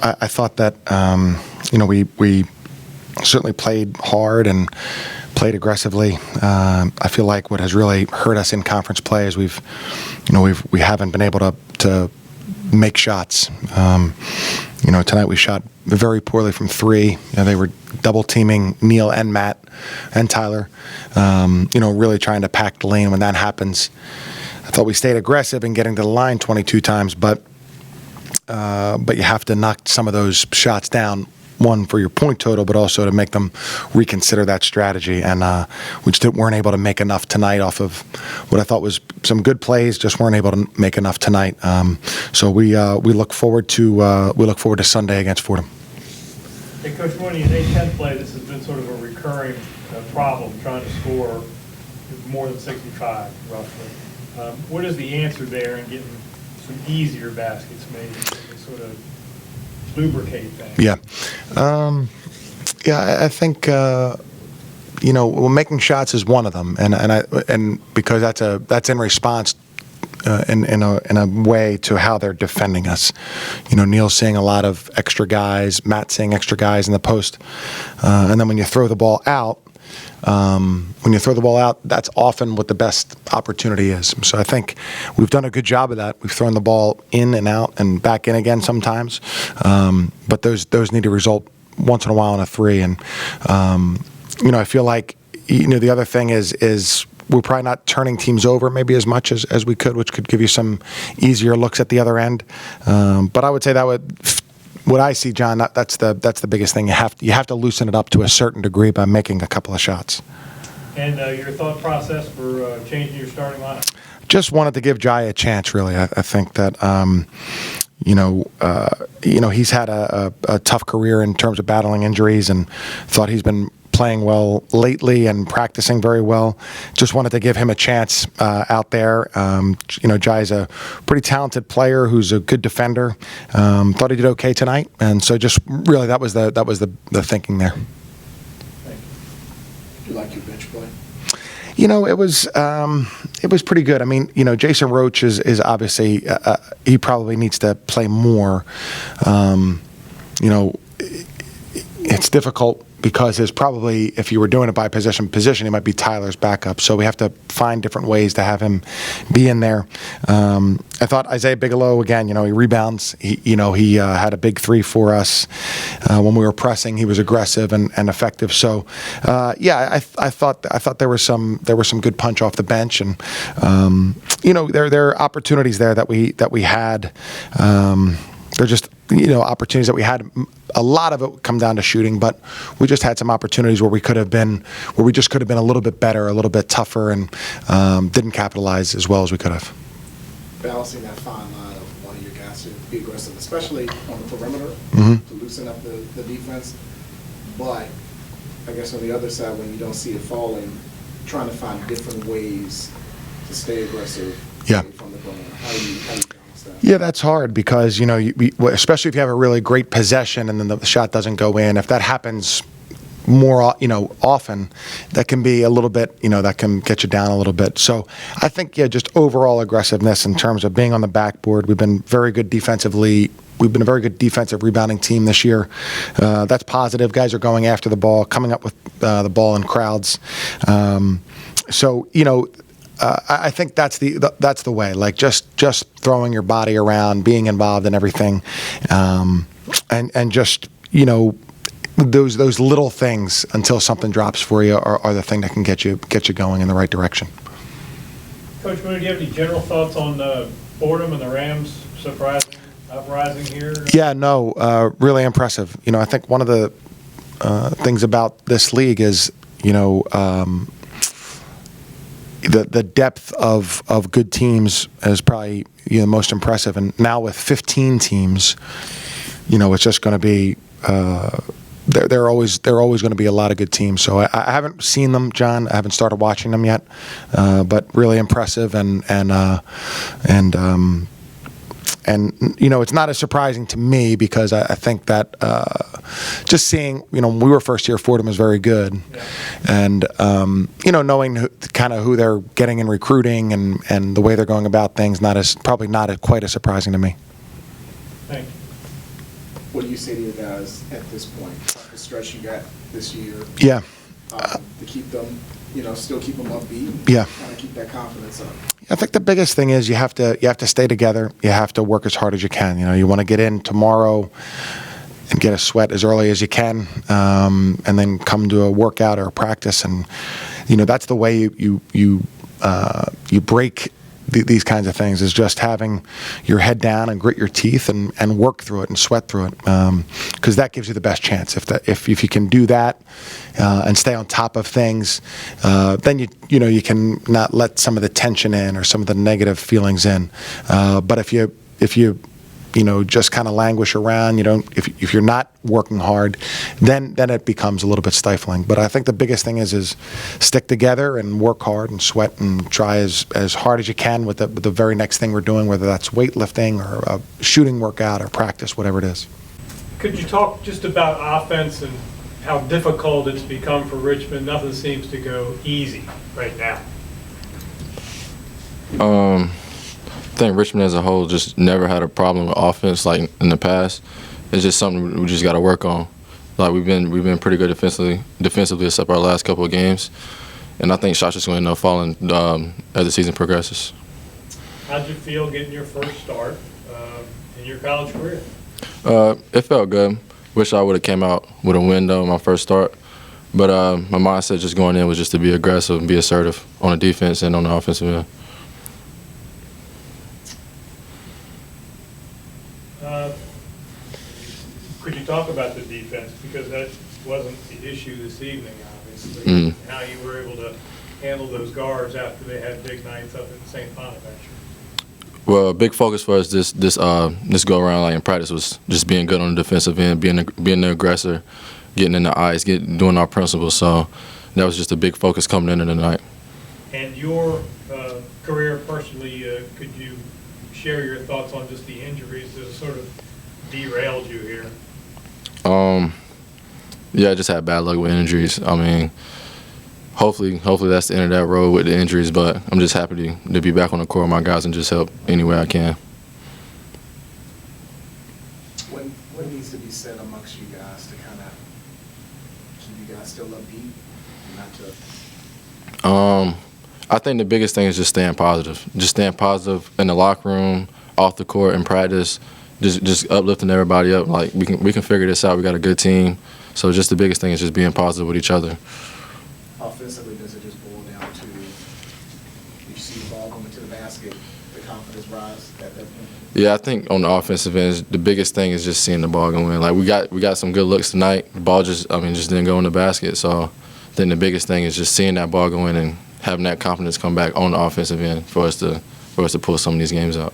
I thought that we certainly played hard and played aggressively. I feel like what has really hurt us in conference play is we haven't been able to make shots. Tonight we shot very poorly from three. They were double teaming Neil and Matt and Tyler. Really trying to pack the lane. When that happens, I thought we stayed aggressive in getting to the line 22 times, but you have to knock some of those shots down. One, for your point total, but also to make them reconsider that strategy. And we just weren't able to make enough tonight off of what I thought was some good plays. Just weren't able to make enough tonight. So we look forward to Sunday against Fordham. Hey, Coach Mooney, in A-10 play, this has been sort of a recurring problem, trying to score more than 65, roughly. What is the answer there in getting some easier baskets made to sort of lubricate things? Yeah. I think making shots is one of them, and because that's in response in a way to how they're defending us. Neil's seeing a lot of extra guys, Matt's seeing extra guys in the post, and then when you throw the ball out. That's often what the best opportunity is. So I think we've done a good job of that. We've thrown the ball in and out and back in again sometimes, but those need to result once in a while in a three. And I feel like the other thing is we're probably not turning teams over maybe as much as we could, which could give you some easier looks at the other end. But I would say that what I see, John, that's the biggest thing. You have to loosen it up to a certain degree by making a couple of shots. And your thought process for changing your starting lineup? Just wanted to give Jai a chance, really. I think that he's had a tough career in terms of battling injuries, and thought he's been playing well lately and practicing very well. Just wanted to give him a chance out there. Jai's a pretty talented player who's a good defender. Thought he did okay tonight, and so just really that was the thinking there. Thank you. Did you like your bench play? It was pretty good. I mean, Jason Roach is obviously he probably needs to play more. It's difficult because there's probably, if you were doing it by position, he might be Tyler's backup. So we have to find different ways to have him be in there. I thought Isaiah Bigelow, again, he rebounds. He had a big three for us when we were pressing. He was aggressive and effective. So, I thought there was some good punch off the bench, and there are opportunities there that we had. They're just opportunities that we had. A lot of it come down to shooting, but we just had some opportunities where we could have been a little bit better, a little bit tougher, and didn't capitalize as well as we could have. Balancing that fine line of one of your guys to be aggressive, especially on the perimeter, to loosen up the defense. But I guess on the other side, when you don't see it falling, trying to find different ways to stay aggressive from the ball. How do you balance that? Yeah, that's hard because, especially if you have a really great possession and then the shot doesn't go in. If that happens more, often, that can be a little bit, that can get you down a little bit. So I think, just overall aggressiveness in terms of being on the backboard. We've been very good defensively. We've been a very good defensive rebounding team this year. That's positive. Guys are going after the ball, coming up with the ball in crowds. I think that's the way. Like just throwing your body around, being involved in everything, and just those little things until something drops for you are the thing that can get you going in the right direction. Coach Mooney, do you have any general thoughts on Fordham and the Rams uprising here? Yeah, no, really impressive. I think one of the things about this league is the depth of good teams is probably the most impressive, and now with 15 teams, it's just going to be there are always going to be a lot of good teams. So I haven't seen them, John. I haven't started watching them yet, but really impressive and it's not as surprising to me because I think that just seeing, when we were first here, Fordham was very good. Yeah. And, knowing kind of who they're getting in recruiting and the way they're going about things, probably not quite as surprising to me. Thank you. what do you say to your guys at this point? The stress you got this year, Yeah. to keep them, still keep them upbeat. Yeah. Kind of keep that confidence up. I think the biggest thing is you have to stay together. You have to work as hard as you can. You want to get in tomorrow and get a sweat as early as you can, and then come to a workout or a practice, and that's the way you break these kinds of things, is just having your head down and grit your teeth and work through it and sweat through it, because that gives you the best chance. If you can do that and stay on top of things, then you can not let some of the tension in or some of the negative feelings in. But if you just kind of languish around, if you're not working hard, then it becomes a little bit stifling. But I think the biggest thing is stick together and work hard and sweat and try as hard as you can with the very next thing we're doing, whether that's weightlifting or a shooting workout or practice, whatever it is. Could you talk just about offense and how difficult it's become for Richmond? Nothing seems to go easy right now. I think Richmond as a whole just never had a problem with offense like in the past. It's just something we just got to work on. Like we've been pretty good defensively except our last couple of games, and I think shots just going to end up falling as the season progresses. How'd you feel getting your first start in your college career? It felt good. Wish I would have came out with a win though my first start, but my mindset just going in was just to be aggressive and be assertive on the defense and on the offensive end. Could you talk about the defense, because that wasn't the issue this evening, obviously, how you were able to handle those guards after they had big nights up at St. Bonaventure? Well, a big focus for us this go around, like in practice, was just being good on the defensive end, being the aggressor, getting in the eyes, doing our principles. So that was just a big focus coming into the night. And your career personally, could you share your thoughts on just the injuries that sort of derailed you here? Yeah, I just had bad luck with injuries. I mean, hopefully that's the end of that road with the injuries, but I'm just happy to be back on the court with my guys and just help any way I can. What needs to be said amongst you guys to kind of keep you guys still upbeat, not to? I think the biggest thing is just staying positive. Just staying positive in the locker room, off the court, in practice. Just uplifting everybody up. Like we can figure this out. We got a good team. So just the biggest thing is just being positive with each other. Offensively, does it just boil down to if you see the ball coming to the basket, the confidence rise at that point? Yeah, I think on the offensive end, the biggest thing is just seeing the ball go in. Like we got some good looks tonight. The ball just didn't go in the basket. So then the biggest thing is just seeing that ball go in and having that confidence come back on the offensive end for us to pull some of these games out.